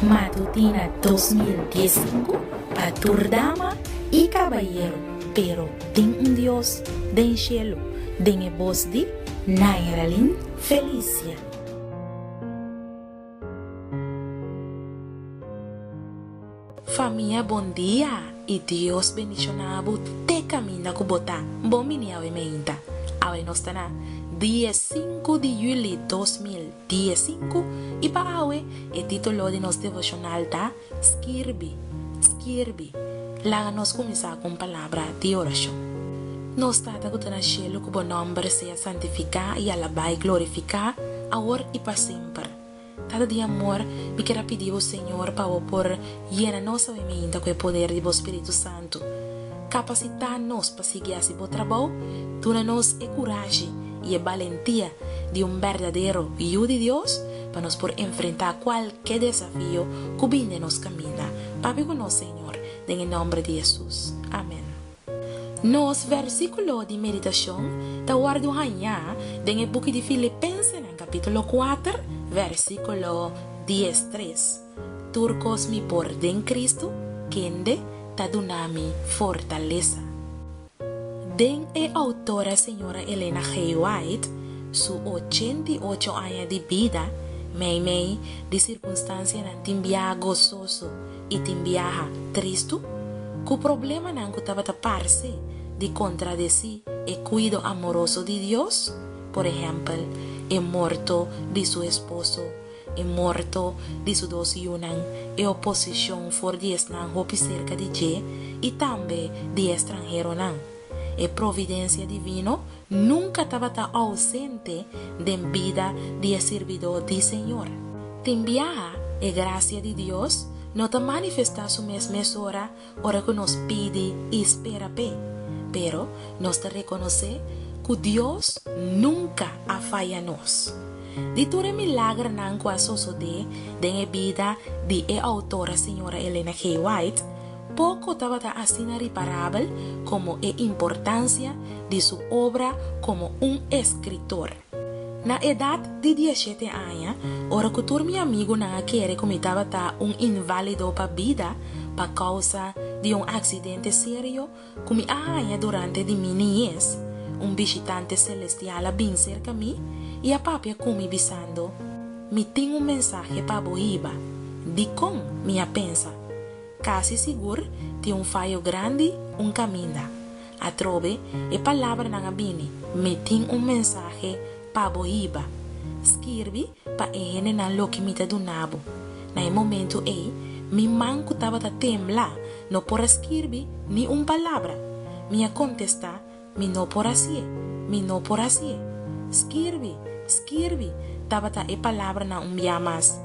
Matutina 2015 para dama y caballero, pero tem Dios den cielo, den voz de Nairalin Felicia. Família, bom dia e Deus bendicionado te camina com botar bom menino e meinta. Awe nós tá na dia 5 de julho 2015 e para awe o título de nosso devocional tá Skirbi. Lá nós começar com palavra de oração. Nós tá com na cielo que o nome seja santificado e alabar e glorificar agora e para sempre. Cada dia amor, me quero pedir ao Senhor para por llenar nossa mente com o poder do Espírito Santo. Capacitar-nos para seguir esse bom trabalho, tornar-nos a coragem e a valentia de verdadeiro filho de Deus para nos por enfrentar qualquer desafio que vindo nos camina. Papi com nós, Senhor, em nome de Jesus. Amém. Nos versículo de meditação da guardo hanha den el book de Filipenses en capítulo 4 versículo 10:3 Turcos mi por den Cristo kende tadunami fortaleza. Den autora señora Elena G. White su 88 años de vida mei de circunstancia nan timbia gozoso y timbia tristo cu problema nan ku tava taparse de contradecir el cuidado amoroso de Dios. Por ejemplo, el muerto de su esposo, el muerto de sus dos yunan, la oposición for de nan hopi cerca de je y también de extranjero nan. La providencia divino nunca estaba ausente de vida de servidor del Señor. Tambien la gracia de Dios no te manifesta su misma hora que nos pide y espera pero nos te reconoce que Dios nunca ha fallanos. De todo milagro nan que sucede en la vida de la autora señora Elena G. White, poco estaba así reparable como la importancia de su obra como un escritor. Na edad de 17 años, ora que todo mi amigo na quiere como estaba un inválido para vida para causa de un accidente serio como aña durante de mi niñez, un visitante celestial a bien cerca a mí y a papi como bisando, me tengo un mensaje para boiba, de con mi pensa, casi seguro de un fallo grande un camina, a trove e palabra na bini, me tengo un mensaje para boiba, escrevi para ene na lo que me te donabo, na momento mi manco estaba a temblar, no por escribir ni una palabra. Me contesta, mi no por así. Escribi, estaba a palabra na llamas.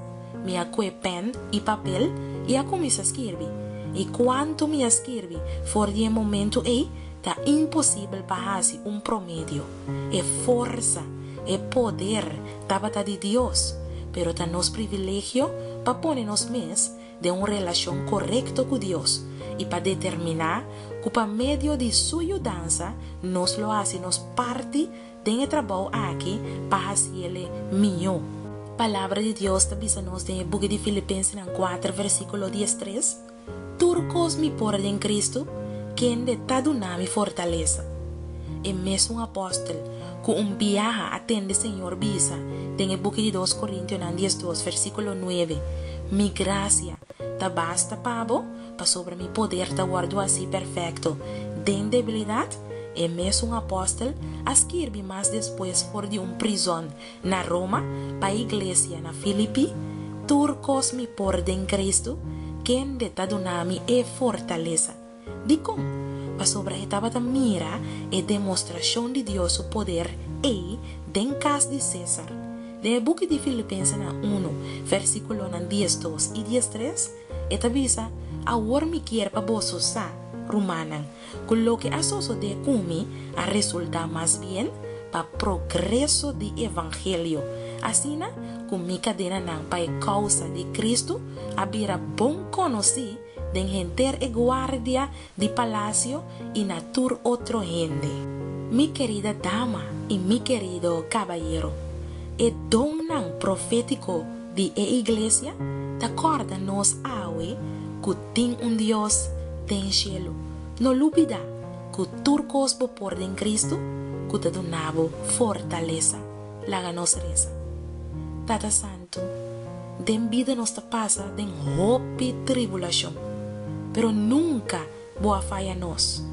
Me acue pen y papel y a comienza a escribir. Y cuanto me escribí, for de momento está imposible para hacer un promedio. Fuerza, poder, estaba de Dios, pero ta nos privilegio para ponernos mes de una relación correcta con Dios y para determinar que por medio de su ayudanza nos lo hace nos parte de el trabajo aquí para hacerle mío. Palabra de Dios te avisa nos en el book de Filipenses 4 versículo 10:3 Turcos mi por en Cristo quien de tadunami fortaleza. El mesmo apóstol que un viaje atende Señor visa en el book de 2 Corintios 10:2 versículo 9 mi gracia ta basta pavo para sobre mi poder ta guardo así perfecto. Den debilidad, el mesmo apóstol escribe más después por de un prisión na Roma para iglesia na Filipi, turcos mi por den Cristo, quien de tadunami fortaleza. Dico, para sobre estaba ta mira demostración de Dios su poder den cas de César. De book de Filipenses 1, versículo 10:2 y 10:3, esta visa ahora mi quiere para vos rumanan, con lo que asocio de cumi a resultar más bien para progreso de evangelio. Así con mi cadena nan para causa de Cristo había bon conocí de gente e guardia de palacio y natur otro gente. Mi querida dama y mi querido caballero, el don profético de la iglesia acorda nos awe que tem Dios den cielo. No olvida que turcos bo por en Cristo, que te donavo fortaleza, la nos reza. Tata Santo, den vida nos pasa den hope tribulación, pero nunca boa falla nos.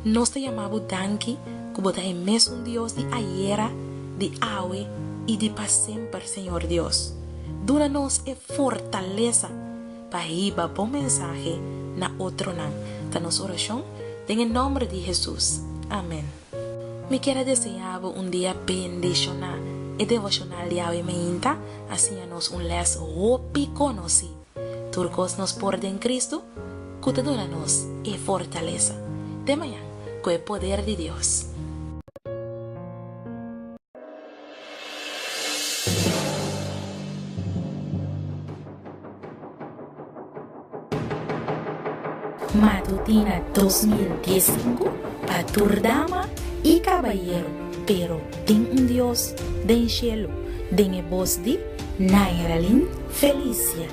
Nos te llamamos danki, que bota en mes un Dios de ayer, de hoy y de para siempre, Señor Dios. Dúranos fortaleza para ir a buen mensaje na otro nan. Danos oración en el nombre de Jesús. Amén. Me quiero desear un día bendicional y devocional de hoy meinta, haciéndonos un les hopi conocí. Turcos nos por en Cristo, que te donanos y fortaleza. De mañana, con el poder de Dios. Matutina 2015 para Turdama y Caballero, pero ten un Dios den cielo, den voz de Nairalin Felicia.